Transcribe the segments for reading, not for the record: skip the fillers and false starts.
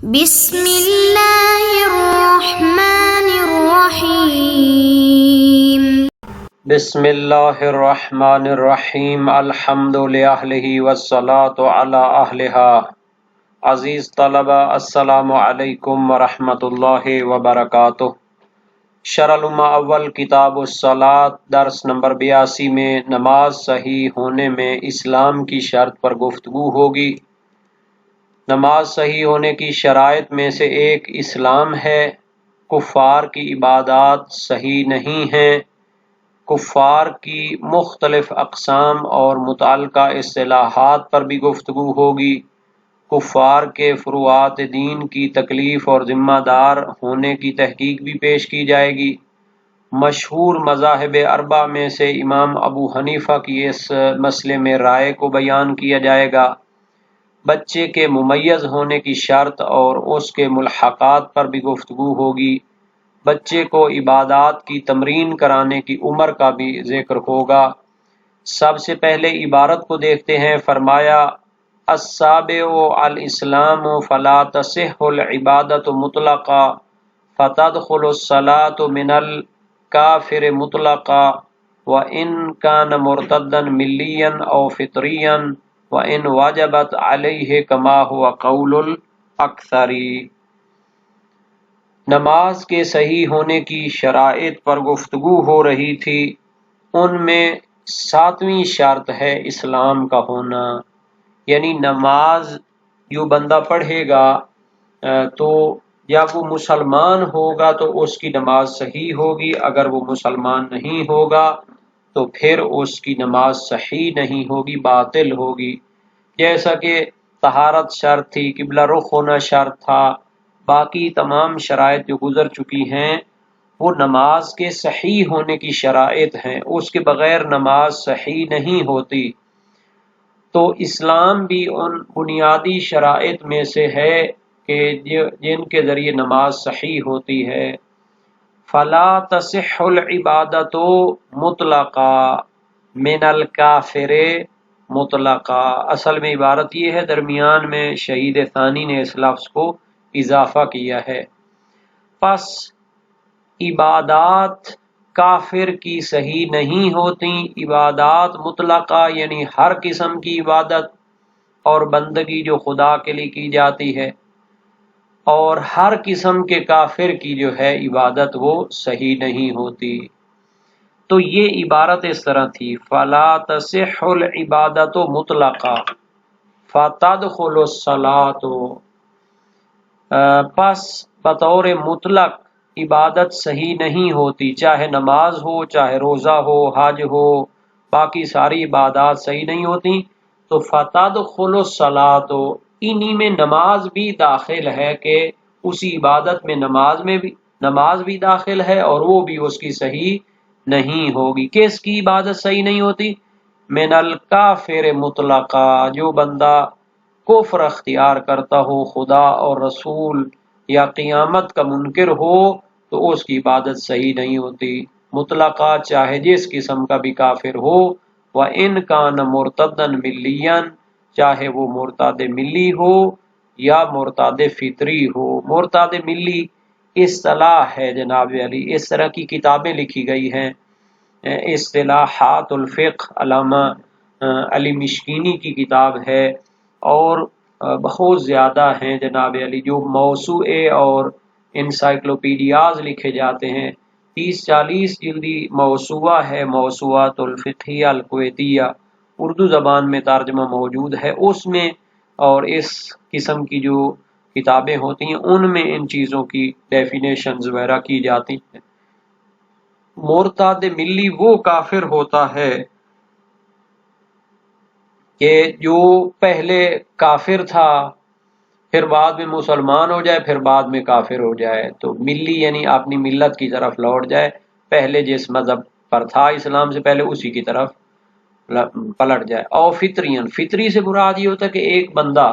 بسم اللہ الرحمن الرحیم بسم اللہ الرحمن الرحیم الحمد للہ والصلاة علی اہلہا۔ عزیز طلبہ، السلام علیکم ورحمۃ اللہ وبرکاتہ۔ شرح الامہ اول کتاب الصلاۃ درس نمبر 82 میں نماز صحیح ہونے میں اسلام کی شرط پر گفتگو ہوگی۔ نماز صحیح ہونے کی شرائط میں سے ایک اسلام ہے۔ کفار کی عبادات صحیح نہیں ہیں۔ کفار کی مختلف اقسام اور متعلقہ اصطلاحات پر بھی گفتگو ہوگی۔ کفار کے فروعات دین کی تکلیف اور ذمہ دار ہونے کی تحقیق بھی پیش کی جائے گی۔ مشہور مذاہب اربعہ میں سے امام ابو حنیفہ کی اس مسئلے میں رائے کو بیان کیا جائے گا۔ بچے کے ممیز ہونے کی شرط اور اس کے ملحقات پر بھی گفتگو ہوگی۔ بچے کو عبادات کی تمرین کرانے کی عمر کا بھی ذکر ہوگا۔ سب سے پہلے عبارت کو دیکھتے ہیں۔ فرمایا السابع الاسلام فلا تصح العبادۃ مطلقا فتدخل الصلاۃ من الکافر مطلقا وان کان مرتدا ملیا او فطریا وان وجبت علیہ کما هو قول الاکثر۔ نماز کے صحیح ہونے کی شرائط پر گفتگو ہو رہی تھی۔ ان میں 7ویں شرط ہے اسلام کا ہونا، یعنی نماز جو بندہ پڑھے گا تو جب وہ مسلمان ہوگا تو اس کی نماز صحیح ہوگی، اگر وہ مسلمان نہیں ہوگا تو پھر اس کی نماز صحیح نہیں ہوگی، باطل ہوگی۔ جیسا کہ طہارت شرط تھی، قبلہ رخ ہونا شرط تھا، باقی تمام شرائط جو گزر چکی ہیں وہ نماز کے صحیح ہونے کی شرائط ہیں، اس کے بغیر نماز صحیح نہیں ہوتی۔ تو اسلام بھی ان بنیادی شرائط میں سے ہے کہ جن کے ذریعے نماز صحیح ہوتی ہے۔ فلا تصح العبادۃ مطلقا من الکافر مطلقا۔ اصل میں عبارت یہ ہے، درمیان میں شہید ثانی نے اس لفظ کو اضافہ کیا ہے۔ پس عبادات کافر کی صحیح نہیں ہوتی۔ عبادات مطلقہ یعنی ہر قسم کی عبادت اور بندگی جو خدا کے لیے کی جاتی ہے، اور ہر قسم کے کافر کی جو ہے عبادت وہ صحیح نہیں ہوتی۔ تو یہ عبارت اس طرح تھی، فلا تصح العبادۃ مطلقا فتدخل الصلاۃ۔ پس بطور مطلق عبادت صحیح نہیں ہوتی، چاہے نماز ہو، چاہے روزہ ہو، حج ہو، باقی ساری عبادات صحیح نہیں ہوتی۔ تو فتدخل الصلاۃ، انہی میں نماز بھی داخل ہے کہ اسی عبادت میں نماز بھی داخل ہے اور وہ بھی اس کی صحیح نہیں ہوگی۔ کس کی عبادت صحیح نہیں ہوتی؟ من الکافر مطلقا، جو بندہ کفر اختیار کرتا ہو خدا اور رسول یا قیامت کا منکر ہو تو اس کی عبادت صحیح نہیں ہوتی مطلقہ، چاہے جس قسم کا بھی کافر ہو۔ وَإِنْ كَانَ مُرْتَدًا مِلِّيًّا، چاہے وہ مرتد ملی ہو یا مرتد فطری ہو۔ مرتد ملی اصطلاح ہے جناب علی، اس طرح کی کتابیں لکھی گئی ہیں، اصطلاحات الفقہ، علامہ علی مشکینی کی کتاب ہے، اور بہت زیادہ ہیں جناب علی، جو موسوعے اور انسائکلوپیڈیاز لکھے جاتے ہیں۔ 30-40 جلدی موسوعہ ہے، موسوعات الفقہیہ الکویتیہ، اردو زبان میں ترجمہ موجود ہے اس میں، اور اس قسم کی جو کتابیں ہوتی ہیں ان میں ان چیزوں کی ڈیفینیشنز وغیرہ کی جاتی ہیں۔ مرتد ملی وہ کافر ہوتا ہے کہ جو پہلے کافر تھا پھر بعد میں مسلمان ہو جائے، پھر بعد میں کافر ہو جائے۔ تو ملی یعنی اپنی ملت کی طرف لوٹ جائے، پہلے جس مذہب پر تھا اسلام سے پہلے اسی کی طرف پلٹ جائے۔ اور فطری سے مراد یہ ہوتا ہے کہ ایک بندہ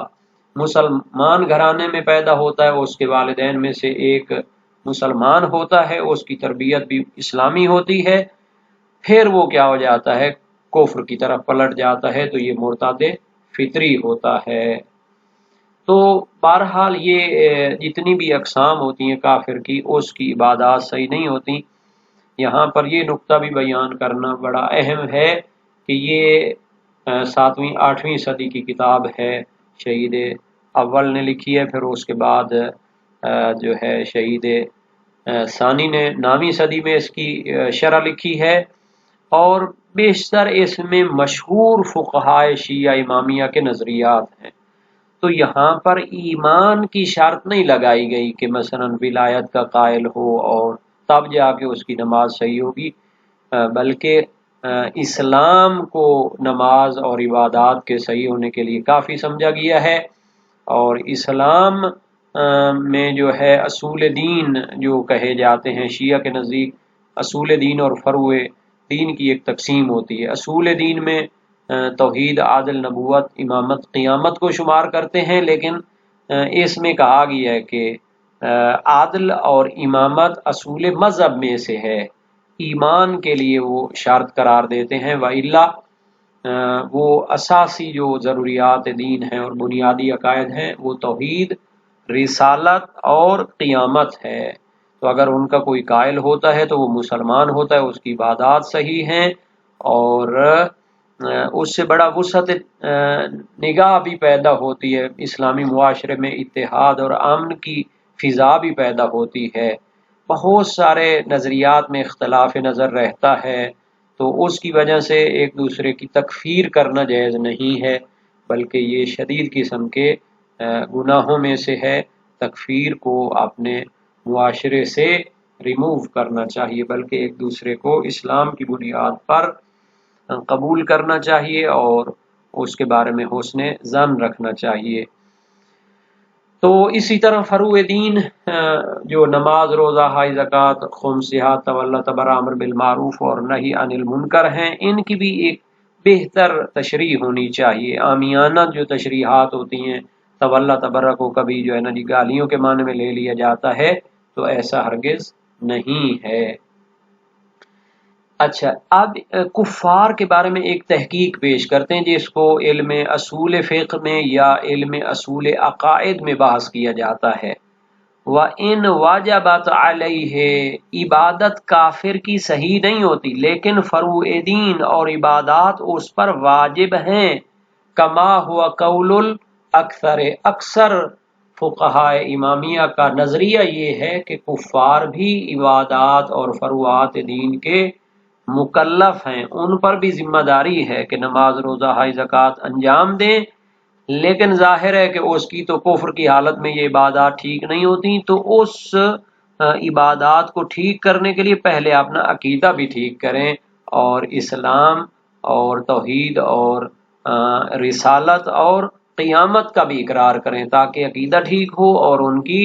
مسلمان گھرانے میں پیدا ہوتا ہے، اس کے والدین میں سے ایک مسلمان ہوتا ہے، اس کی تربیت بھی اسلامی ہوتی ہے، پھر وہ کیا ہو جاتا ہے، کفر کی طرف پلٹ جاتا ہے، تو یہ مرتد فطری ہوتا ہے۔ تو بہرحال یہ جتنی بھی اقسام ہوتی ہیں کافر کی، اس کی عبادات صحیح نہیں ہوتی۔ یہاں پر یہ نقطہ بھی بیان کرنا بڑا اہم ہے کہ یہ 7ویں 8ویں صدی کی کتاب ہے، شہید اول نے لکھی ہے، پھر اس کے بعد جو ہے شہید ثانی نے 9ویں صدی میں اس کی شرح لکھی ہے، اور بیشتر اس میں مشہور فقہائے شیعہ امامیہ کے نظریات ہیں۔ تو یہاں پر ایمان کی شرط نہیں لگائی گئی کہ مثلا ولایت کا قائل ہو اور تب جا کے اس کی نماز صحیح ہوگی، بلکہ اسلام کو نماز اور عبادات کے صحیح ہونے کے لیے کافی سمجھا گیا ہے۔ اور اسلام میں جو ہے اصول دین جو کہے جاتے ہیں شیعہ کے نزدیک، اصول دین اور فروع دین کی ایک تقسیم ہوتی ہے۔ اصول دین میں توحید، عادل، نبوت، امامت، قیامت کو شمار کرتے ہیں، لیکن اس میں کہا گیا ہے کہ عادل اور امامت اصول مذہب میں سے ہے، ایمان کے لیے وہ شرط قرار دیتے ہیں، وَإِلَّا وہ اساسی جو ضروریات دین ہیں اور بنیادی عقائد ہیں وہ توحید، رسالت اور قیامت ہے۔ تو اگر ان کا کوئی قائل ہوتا ہے تو وہ مسلمان ہوتا ہے، اس کی عبادات صحیح ہیں، اور اس سے بڑا وسعت نگاہ بھی پیدا ہوتی ہے، اسلامی معاشرے میں اتحاد اور امن کی فضا بھی پیدا ہوتی ہے۔ بہت سارے نظریات میں اختلاف نظر رہتا ہے، تو اس کی وجہ سے ایک دوسرے کی تکفیر کرنا جائز نہیں ہے، بلکہ یہ شدید قسم کے گناہوں میں سے ہے۔ تکفیر کو اپنے معاشرے سے ریموو کرنا چاہیے، بلکہ ایک دوسرے کو اسلام کی بنیاد پر قبول کرنا چاہیے اور اس کے بارے میں حسن ظن رکھنا چاہیے۔ تو اسی طرح فروع دین جو نماز، روزہ، حج، زکوٰۃ، خمس، جہاد، تولیٰ، تبرع، امر بالمعروف اور نہی عن المنکر ہیں، ان کی بھی ایک بہتر تشریح ہونی چاہیے۔ عامیانہ جو تشریحات ہوتی ہیں، تولیٰ، تبرع کو کبھی جو ہے نا گالیوں کے معنی میں لے لیا جاتا ہے، تو ایسا ہرگز نہیں ہے۔ اچھا، اب کفار کے بارے میں ایک تحقیق پیش کرتے ہیں جس کو علم اصول فقہ میں یا علم اصول عقائد میں بحث کیا جاتا ہے۔ وَإِنْ وَجَبَتْ عَلَيْهِ عبادت کافر کی صحیح نہیں ہوتی، لیکن فروع دین اور عبادات اس پر واجب ہیں، کما ہوا قول الاکثر، اکثر فقہائے امامیہ کا نظریہ یہ ہے کہ کفار بھی عبادات اور فروعات دین کے مکلف ہیں، ان پر بھی ذمہ داری ہے کہ نماز، روزہ، حج، زکوٰۃ انجام دیں، لیکن ظاہر ہے کہ اس کی تو کفر کی حالت میں یہ عبادات ٹھیک نہیں ہوتی، تو اس عبادات کو ٹھیک کرنے کے لیے پہلے اپنا عقیدہ بھی ٹھیک کریں، اور اسلام اور توحید اور رسالت اور قیامت کا بھی اقرار کریں، تاکہ عقیدہ ٹھیک ہو اور ان کی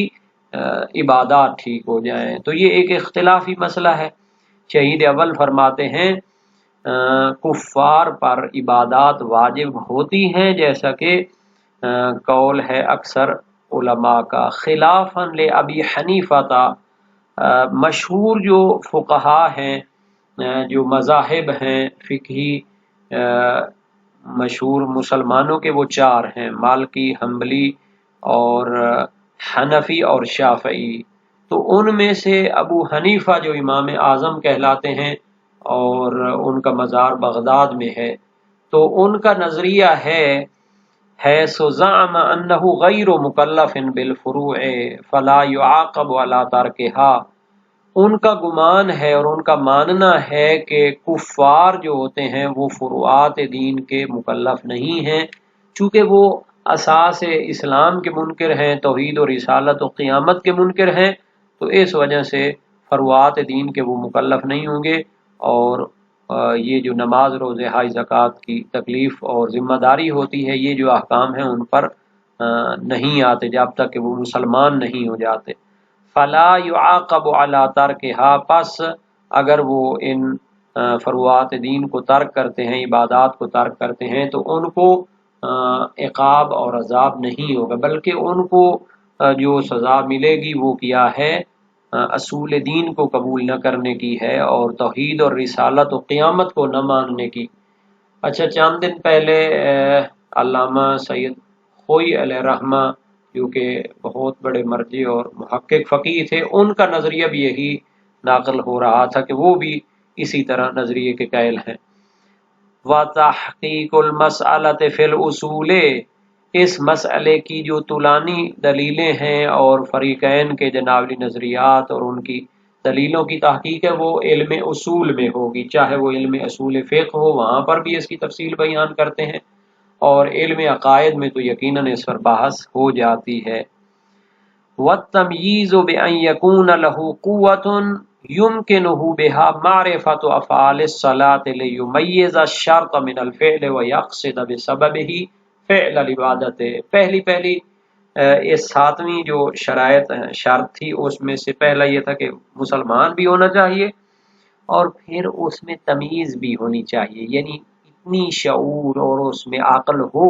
عبادات ٹھیک ہو جائیں۔ تو یہ ایک اختلافی مسئلہ ہے۔ شہید اول فرماتے ہیں کفار پر عبادات واجب ہوتی ہیں، جیسا کہ قول ہے اکثر علماء کا، خلافاً لأبی حنیفہ، مشہور جو فقہا ہیں، جو مذاہب ہیں فقہی مشہور مسلمانوں کے، وہ 4 ہیں، مالکی، حنبلی اور حنفی اور شافعی۔ تو ان میں سے ابو حنیفہ جو امام اعظم کہلاتے ہیں اور ان کا مزار بغداد میں ہے، تو ان کا نظریہ ہے حیث زعم انہ غیر مکلف بالفروع فلا یعاقب علی ترکہا، ان کا گمان ہے اور ان کا ماننا ہے کہ کفار جو ہوتے ہیں وہ فروعات دین کے مکلف نہیں ہیں، چونکہ وہ اساس اسلام کے منکر ہیں، توحید و رسالت و قیامت کے منکر ہیں، تو اس وجہ سے فروعات دین کے وہ مکلف نہیں ہوں گے، اور یہ جو نماز، روزے، حج، زکوٰۃ کی تکلیف اور ذمہ داری ہوتی ہے، یہ جو احکام ہیں ان پر نہیں آتے جب تک کہ وہ مسلمان نہیں ہو جاتے۔ فلا یعاقب علی ترکہا، پس اگر وہ ان فروعات دین کو ترک کرتے ہیں، عبادات کو ترک کرتے ہیں، تو ان کو عقاب اور عذاب نہیں ہوگا، بلکہ ان کو جو سزا ملے گی وہ کیا ہے، اصول دین کو قبول نہ کرنے کی ہے، اور توحید اور رسالت و قیامت کو نہ ماننے کی۔ اچھا، چند دن پہلے علامہ سید خوئی علیہ رحمہ جو کہ بہت بڑے مرجع اور محقق فقیہ تھے، ان کا نظریہ بھی یہی ناقل ہو رہا تھا کہ وہ بھی اسی طرح نظریے کے قائل ہیں۔ وَتَحْقِيقُ الْمَسْأَلَةِ فِي الْأُصُولِ، اس مسئلے کی جو طولانی دلیلیں ہیں اور فریقین کے جنابی نظریات اور ان کی دلیلوں کی تحقیق ہے وہ علم اصول میں ہوگی، چاہے وہ علم اصول فقہ ہو، وہاں پر بھی اس کی تفصیل بیان کرتے ہیں، اور علم عقائد میں تو یقیناً اس پر بحث ہو جاتی ہے۔ وَالتَّمْيِيزُ بِأَنْ يَكُونَ لَهُ قُوَّةٌ يُمْكِنُهُ بِهَا مَعْرِفَةُ أَفْعَالِ الصَّلَاةِ لِيُمَيِّزَ الشَّرْطَ مِنَ الْفِعْلِ وَيَقْصِدَ بِسَبَبِهِ فعل العبادت۔ پہلی اس 7ویں جو شرط تھی اس میں سے پہلا یہ تھا کہ مسلمان بھی ہونا چاہیے، اور پھر اس میں تمیز بھی ہونی چاہیے، یعنی اتنی شعور اور اس میں عقل ہو،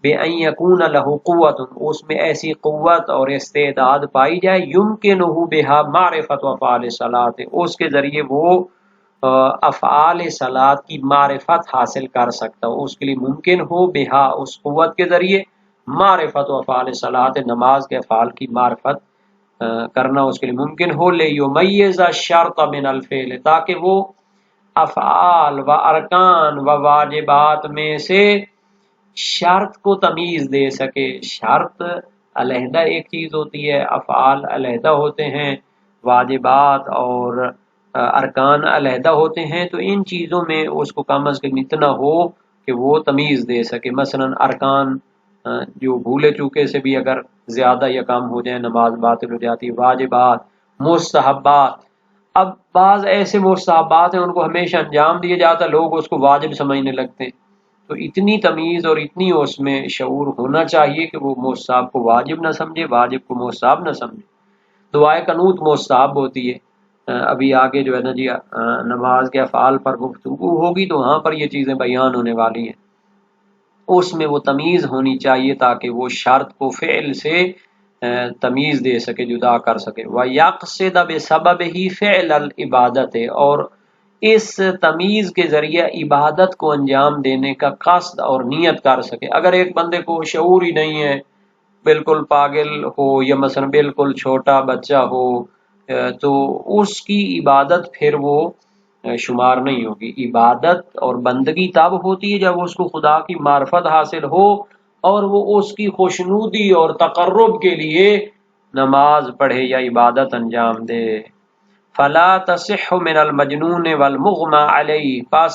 بِأَن يَكُونَ لَهُ قُوَّةٌ، اس میں ایسی قوت اور استعداد پائی جائے، يُمْكِنُهُ بِهَا مَعْرِفَةُ أَفْعَالِ الصَّلَاةِ، اس کے ذریعے وہ افعال صلات کی معرفت حاصل کر سکتا ہو، اس کے لیے ممکن ہو بہا، اس قوت کے ذریعے، معرفت و افعال صلات، نماز کے افعال کی معرفت کرنا اس کے لیے ممکن ہو، لیمیز الشرط من الفعل، تاکہ وہ افعال و ارکان و واجبات میں سے شرط کو تمیز دے سکے۔ شرط علیحدہ ایک چیز ہوتی ہے، افعال علیحدہ ہوتے ہیں، واجبات اور ارکان علیحدہ ہوتے ہیں، تو ان چیزوں میں اس کو کم از کم اتنا ہو کہ وہ تمیز دے سکے۔ مثلا ارکان جو بھولے چوکے سے بھی اگر زیادہ یا کم ہو جائے نماز باطل ہو جاتی ہے، واجبات، مستحبات، اب بعض ایسے مستحبات ہیں ان کو ہمیشہ انجام دیا جاتا ہے، لوگ اس کو واجب سمجھنے لگتے ہیں، تو اتنی تمیز اور اتنی اس میں شعور ہونا چاہیے کہ وہ مستحب کو واجب نہ سمجھے، واجب کو مستحب نہ سمجھے۔ دعائے قنوت مستحب ہوتی ہے، ابھی آگے جو ہے نا جی نماز کے افعال پر گفتگو ہوگی تو وہاں پر یہ چیزیں بیان ہونے والی ہیں، اس میں وہ تمیز ہونی چاہیے تاکہ وہ شرط کو فعل سے تمیز دے سکے، جدا کر سکے۔ وَيَقْصِدَ بِسَبَبِهِ فِعْلَ الْعِبَادَةِ، اور اس تمیز کے ذریعے عبادت کو انجام دینے کا قصد اور نیت کر سکے۔ اگر ایک بندے کو شعور ہی نہیں ہے، بالکل پاگل ہو یا مثلا بالکل چھوٹا بچہ ہو، تو اس کی عبادت پھر وہ شمار نہیں ہوگی۔ عبادت اور بندگی تب ہوتی ہے جب اس کو خدا کی معرفت حاصل ہو اور وہ اس کی خوشنودی اور تقرب کے لیے نماز پڑھے یا عبادت انجام دے۔ فلا تصح من المجنون والمغمى علیہ، پس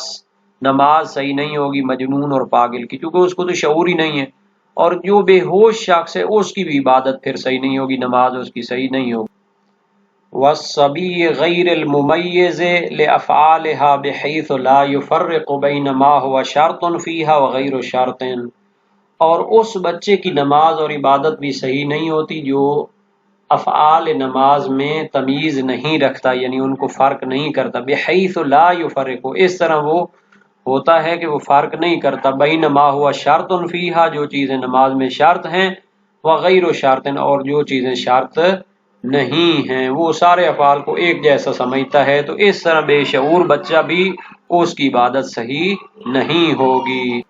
نماز صحیح نہیں ہوگی مجنون اور پاگل کی، کیونکہ اس کو تو شعور ہی نہیں ہے، اور جو بے ہوش شخص ہے اس کی بھی عبادت پھر صحیح نہیں ہوگی، نماز اس کی صحیح نہیں ہوگی۔ والصبی غیر الممیز لافعالها بحیث لا یفرق بین ما هو شرط فیہا وغیر شرط، اور اس بچے کی نماز اور عبادت بھی صحیح نہیں ہوتی جو افعال نماز میں تمیز نہیں رکھتا، یعنی ان کو فرق نہیں کرتا، بحیث لا یفرق، اس طرح وہ ہوتا ہے کہ وہ فرق نہیں کرتا، بین ما ہوا شرط فیہا، جو چیزیں نماز میں شرط ہیں، وغیر شرط، اور جو چیزیں شرط نہیں ہیں، وہ سارے افعال کو ایک جیسا سمجھتا ہے، تو اس طرح بے شعور بچہ بھی اس کی عبادت صحیح نہیں ہوگی۔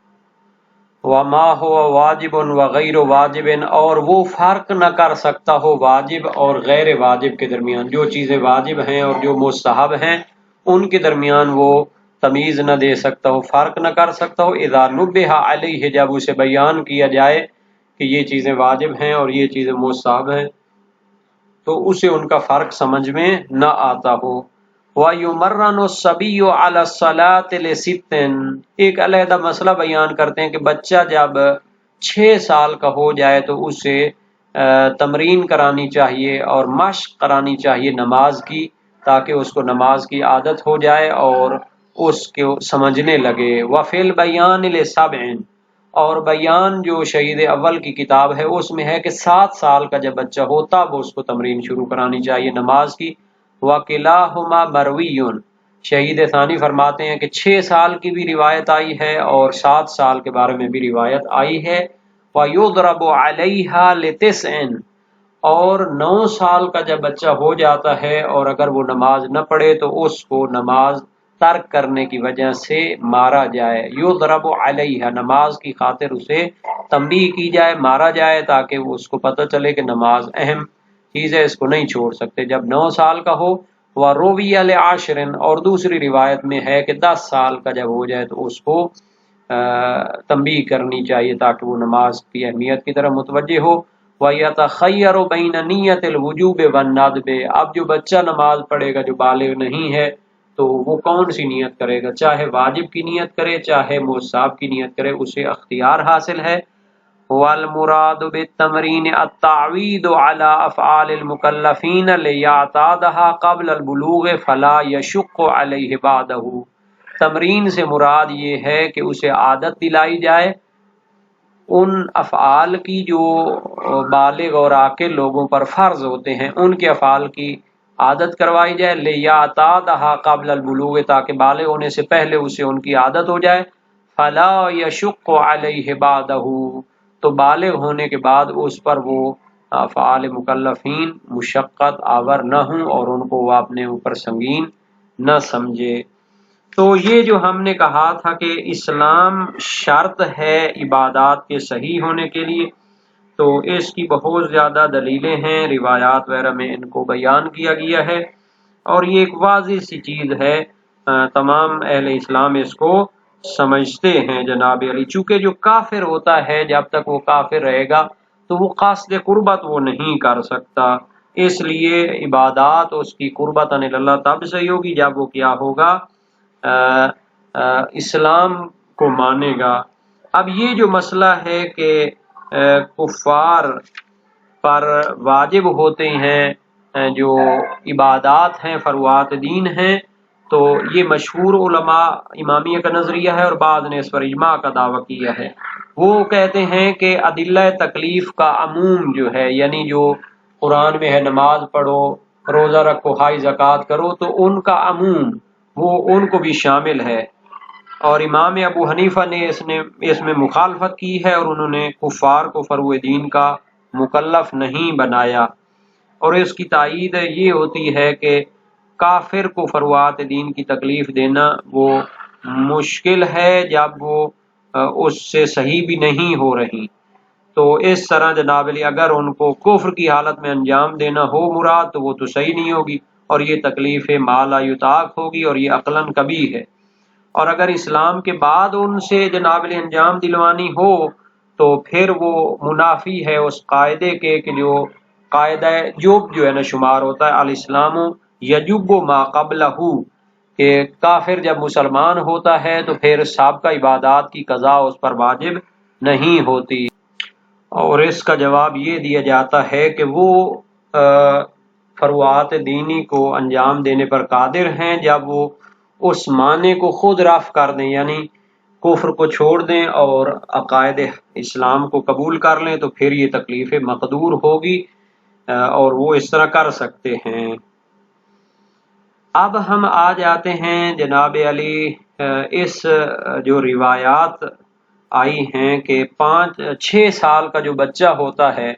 وما هو واجب وغیر واجب، اور وہ فرق نہ کر سکتا ہو واجب اور غیر واجب کے درمیان، جو چیزیں واجب ہیں اور جو مستحب ہیں ان کے درمیان وہ تمیز نہ دے سکتا ہو، فرق نہ کر سکتا ہو، اذا نبہ علیہ، جب اسے بیان کیا جائے کہ یہ چیزیں واجب ہیں اور یہ چیزیں مستحب ہیں، تو اسے ان کا فرق سمجھ میں نہ آتا ہو۔ وَيُمَرَّنُ الصَّبِيُّ عَلَى الصَّلَاةِ لِسِتٍ، ایک علیحدہ مسئلہ بیان کرتے ہیں کہ بچہ جب 6 سال کا ہو جائے تو اسے تمرین کرانی چاہیے اور مشق کرانی چاہیے نماز کی، تاکہ اس کو نماز کی عادت ہو جائے اور اس کو سمجھنے لگے۔ وَفِي الْبَيَانِ لِسَبْعٍ، اور بیان جو شہید اول کی کتاب ہے اس میں ہے کہ 7 سال کا جب بچہ ہو تب اس کو تمرین شروع کرانی چاہیے نماز کی۔ وَكِلَاهُمَا مَرْوِيٌّ، شہید ثانی فرماتے ہیں کہ 6 سال کی بھی روایت آئی ہے اور 7 سال کے بارے میں بھی روایت آئی ہے۔ وَيُضْرَبُ عَلَيْهَا لِتِسْعٍ، اور 9 سال کا جب بچہ ہو جاتا ہے اور اگر وہ نماز نہ پڑھے تو اس کو نماز ترک کرنے کی وجہ سے مارا جائے، یضرب علیہ، نماز کی خاطر اسے تنبیہ کی جائے، مارا جائے، تاکہ وہ اس کو پتہ چلے کہ نماز اہم چیز ہے، اس کو نہیں چھوڑ سکتے جب 9 سال کا ہو۔ وروی لعشر، اور دوسری روایت میں ہے کہ 10 سال کا جب ہو جائے تو اس کو تنبیہ کرنی چاہیے تاکہ وہ نماز کی اہمیت کی طرف متوجہ ہو۔ وَيَتَخَيَّرُ بَيْنَ نِيَّةِ الْوُجُوبِ وَالنَّدْبِ، اب جو بچہ نماز پڑھے گا جو بالغ نہیں ہے تو وہ کون سی نیت کرے گا، چاہے واجب کی نیت کرے چاہے مستحب کی نیت کرے، اسے اختیار حاصل ہے۔ والمراد بالتمرین التعوید علی افعال المکلفین لیعتادها قبل البلوغ فلا یشق علیہ بعدہ، تمرین سے مراد یہ ہے کہ اسے عادت دلائی جائے ان افعال کی جو بالغ اور عاقل لوگوں پر فرض ہوتے ہیں، ان کے افعال کی عادت کروائی جائے، لیعتادها قبل البلوغ، تاکہ بالغ ہونے سے پہلے اسے ان کی عادت ہو جائے، فلا یشق علیہ بعدہ، تو بالغ ہونے کے بعد اس پر وہ افعال مکلفین مشقت آور نہ ہوں اور ان کو وہ اپنے اوپر سنگین نہ سمجھے۔ تو یہ جو ہم نے کہا تھا کہ اسلام شرط ہے عبادات کے صحیح ہونے کے لیے، تو اس کی بہت زیادہ دلیلیں ہیں، روایات وغیرہ میں ان کو بیان کیا گیا ہے، اور یہ ایک واضح سی چیز ہے، تمام اہل اسلام اس کو سمجھتے ہیں جناب علی۔ چونکہ جو کافر ہوتا ہے جب تک وہ کافر رہے گا تو وہ قصد قربت وہ نہیں کر سکتا، اس لیے عبادات اس کی قربت اللہ تب صحیح ہوگی جب وہ کیا ہوگا، اسلام کو مانے گا۔ اب یہ جو مسئلہ ہے کہ کفار پر واجب ہوتے ہیں جو عبادات ہیں، فروعات دین ہیں، تو یہ مشہور علماء امامیہ کا نظریہ ہے اور بعض نے اس پر اجماع کا دعویٰ کیا ہے۔ وہ کہتے ہیں کہ ادلہ تکلیف کا عموم جو ہے، یعنی جو قرآن میں ہے نماز پڑھو، روزہ رکھو، ہائی زکوٰۃ کرو، تو ان کا عموم وہ ان کو بھی شامل ہے، اور امام ابو حنیفہ نے اس میں مخالفت کی ہے اور انہوں نے کفار کو فروع دین کا مکلف نہیں بنایا، اور اس کی تائید یہ ہوتی ہے کہ کافر کو فروعات دین کی تکلیف دینا وہ مشکل ہے جب وہ اس سے صحیح بھی نہیں ہو رہی، تو اس طرح جناب علی اگر ان کو کفر کی حالت میں انجام دینا ہو مراد تو وہ تو صحیح نہیں ہوگی، اور یہ تکلیف ما لا یطاق ہوگی اور یہ عقلاً کبیح ہے، اور اگر اسلام کے بعد ان سے جناب علی انجام دلوانی ہو تو پھر وہ منافی ہے اس قاعدے کے کہ جو قاعدہ جب جو ہے نا شمار ہوتا ہے، الاسلام یجب ما قبلہ، کہ کافر جب مسلمان ہوتا ہے تو پھر سابقہ عبادات کی قضا اس پر واجب نہیں ہوتی، اور اس کا جواب یہ دیا جاتا ہے کہ وہ فروعات دینی کو انجام دینے پر قادر ہیں جب وہ اس معنی کو خود رفع کر دیں، یعنی کفر کو چھوڑ دیں اور عقائد اسلام کو قبول کر لیں، تو پھر یہ تکلیف مقدور ہوگی اور وہ اس طرح کر سکتے ہیں۔ اب ہم آ جاتے ہیں جناب علی اس جو روایات آئی ہیں کہ 6 سال کا جو بچہ ہوتا ہے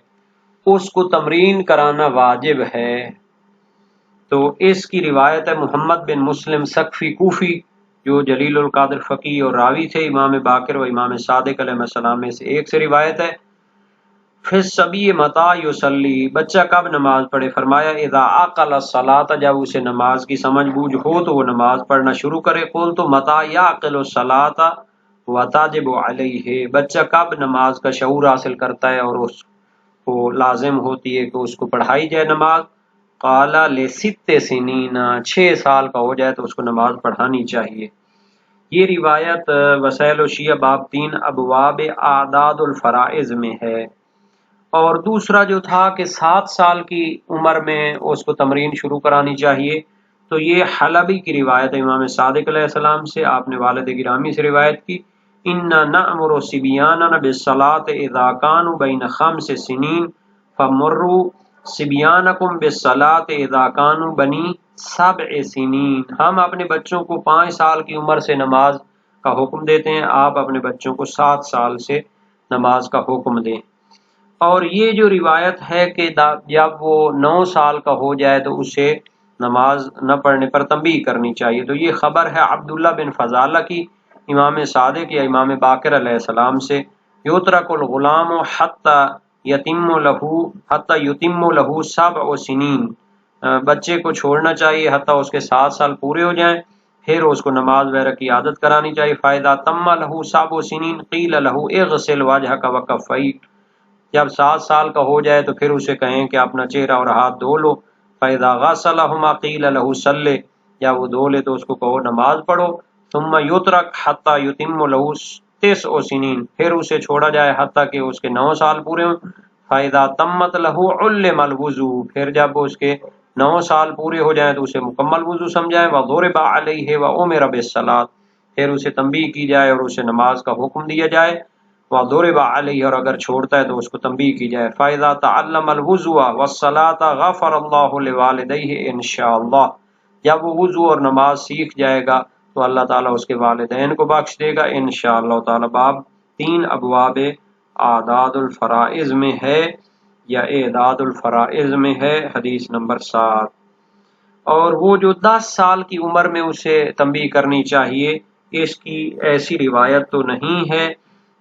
اس کو تمرین کرانا واجب ہے، تو اس کی روایت ہے محمد بن مسلم ثقفی کوفی جو جلیل القدر فقیہ اور راوی تھے، امام باقر و امام صادق علیہ السلام میں سے ایک سے روایت ہے۔ فی الصبی متی یصلی، بچہ کب نماز پڑھے، فرمایا اذا عقل الصلاۃ، جب اسے نماز کی سمجھ بوجھ ہو تو وہ نماز پڑھنا شروع کرے۔ قلت متی یعقل الصلاۃ وتجب علیہ، بچہ کب نماز کا شعور حاصل کرتا ہے اور اس کو لازم ہوتی ہے کہ اس کو پڑھائی جائے نماز، قال لست سنین، 6 سال کا ہو جائے تو اس کو نماز پڑھانی چاہیے۔ یہ روایت وسائل الشیعہ باب 3 ابواب اعداد الفرائض میں ہے۔ اور دوسرا جو تھا کہ 7 سال کی عمر میں اس کو تمرین شروع کرانی چاہیے، تو یہ حلبی کی روایت ہے امام صادق علیہ السلام سے، آپ نے والد گرامی سے روایت کی، اِنَّا نَأْمُرُ صِبْيَانَنَا بِالصَّلَاةِ اِذَا كَانُوا بَيْنَ 5 سِنِينَ فَمُرُّوا صِبْيَانَكُمْ بِالصَّلَاةِ اِذَا كَانُوا بَنِي 7 سِنِينَ، ہم اپنے بچوں کو 5 سال کی عمر سے نماز کا حکم دیتے ہیں، آپ اپنے بچوں کو 7 سال سے نماز کا حکم دیں۔ اور یہ جو روایت ہے کہ جب وہ 9 سال کا ہو جائے تو اسے نماز نہ پڑھنے پر تنبیہ کرنی چاہیے۔ تو یہ خبر ہے عبداللہ بن فضالہ کی امام صادق یا امام باقر علیہ السلام سے، یترک الغلام حتی یتم لہ 7 سنین، بچے کو چھوڑنا چاہیے حتیٰ اس کے 7 سال پورے ہو جائیں، پھر اس کو نماز وغیرہ کی عادت کرانی چاہیے۔ فائدہ تم لہ 7 سنین قیل لہ اغسل وجہک وکفیک، جب 7 سال کا ہو جائے تو پھر اسے کہیں کہ اپنا چہرہ اور ہاتھ دھو لو۔ فَإِذَا غَسَلَهُمَا قِيلَ لَهُ صَلِّ، یا وہ دھو لے تو اس کو کہو نماز پڑھو۔ ثُمَّ يُتْرَكْ حَتَّى يُتِمَّ لَهُ 9 سنین، پھر اسے چھوڑا جائے حتیٰ کہ اس کے 9 سال پورے ہوں۔ فَإِذَا تَمَّتْ لَهُ عُلِّمَ الْوُضُوءُ، پھر جب اس کے 9 سال پورے ہو جائیں تو اسے مکمل وضو سمجھائیں۔ وَضُرِبَ عَلَيْهِ وَأُمِرَ بِالصَّلَاةِ، پھر اسے تنبیہ کی جائے اور اسے نماز کا حکم دیا جائے۔ وَضُرِبَ عَلَيْهِ، اور اگر چھوڑتا ہے تو اس کو تنبیہ کی جائے۔ فَإِذَا تَعَلَّمَ الْوُضُوءَ وَالصَّلَاةَ غَفَرَ اللَّهُ لِوَالِدَيْهِ إِن شَاءَ اللَّهُ، جب وہ وضو اور نماز سیکھ جائے گا تو اللہ تعالیٰ اس کے والدین کو بخش دے گا انشاءاللہ تعالیٰ۔ باب 3 ابواب اعداد الفرائض میں ہے یا اعداد الفرائض میں ہے، حدیث نمبر 7۔ اور وہ جو 10 سال کی عمر میں اسے تنبیہ کرنی چاہیے، اس کی ایسی روایت تو نہیں ہے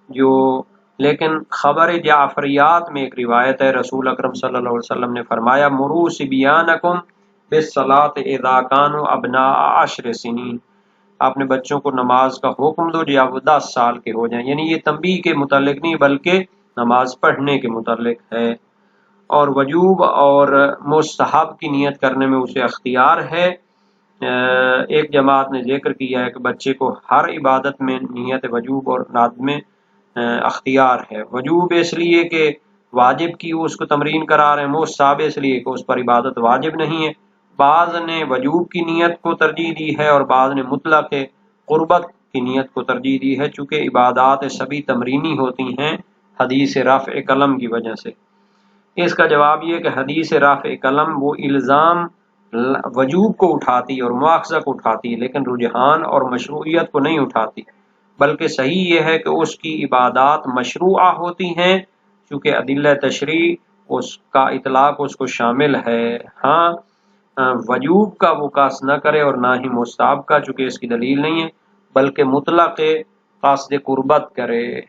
جو، لیکن خبر جعفریات میں ایک روایت ہے، رسول اکرم صلی اللہ علیہ وسلم نے فرمایا مروا صبیانکم بالصلاۃ اذا كانوا ابناء 10 سنین، اپنے بچوں کو نماز کا حکم دو جب وہ 10 سال کے ہو جائیں، یعنی یہ تنبیہ کے متعلق نہیں بلکہ نماز پڑھنے کے متعلق ہے۔ اور وجوب اور مستحب کی نیت کرنے میں اسے اختیار ہے۔ ایک جماعت نے ذکر کیا ہے کہ بچے کو ہر عبادت میں نیت وجوب اور نادم میں اختیار ہے۔ وجوب اس لیے کہ واجب کی اس کو تمرین قرار ہے، مستحب اس لیے کہ اس پر عبادت واجب نہیں ہے۔ بعض نے وجوب کی نیت کو ترجیح دی ہے اور بعض نے مطلق قربت کی نیت کو ترجیح دی ہے، چونکہ عبادات سبھی تمرینی ہوتی ہیں حدیث رفع قلم کی وجہ سے۔ اس کا جواب یہ کہ حدیث رفع قلم وہ الزام وجوب کو اٹھاتی اور مواخذہ کو اٹھاتی ہے، لیکن رجحان اور مشروعیت کو نہیں اٹھاتی، بلکہ صحیح یہ ہے کہ اس کی عبادات مشروعہ ہوتی ہیں، چونکہ ادلہ تشریع اس کا اطلاق اس کو شامل ہے۔ ہاں وجوب کا وہ قصد نہ کرے اور نہ ہی مستحب کا، چونکہ اس کی دلیل نہیں ہے، بلکہ مطلق قصد قربت کرے۔